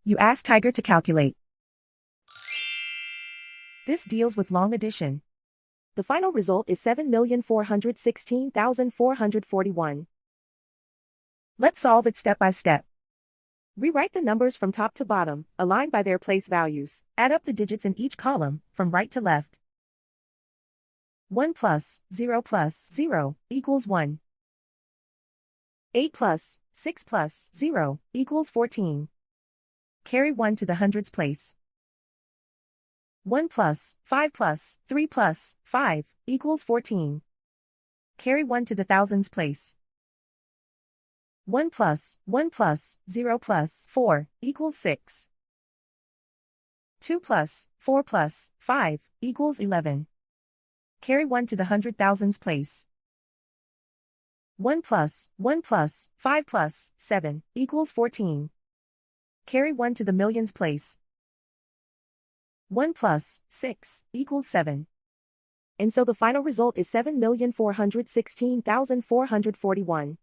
You ask Tiger to calculate. This deals with long addition. The final result is 7,416,441. Let's solve it step by step. Rewrite the numbers from top to bottom, aligned by their place values. Add up the digits in each column, from right to left. 1 plus 0 plus 0 equals 1. 8 plus 6 plus 0 equals 14. Carry 1 to the hundreds place. 1 plus 5 plus 3 plus 5 equals 14. Carry 1 to the thousands place. 1 plus 0 plus 4 equals 6. 2 plus 4 plus 5 equals 11. Carry 1 to the hundred thousands place. 1 plus 5 plus 7 equals 14. Carry 1 to the millions place. 1 plus 6 equals 7. And so the final result is 7,416,441.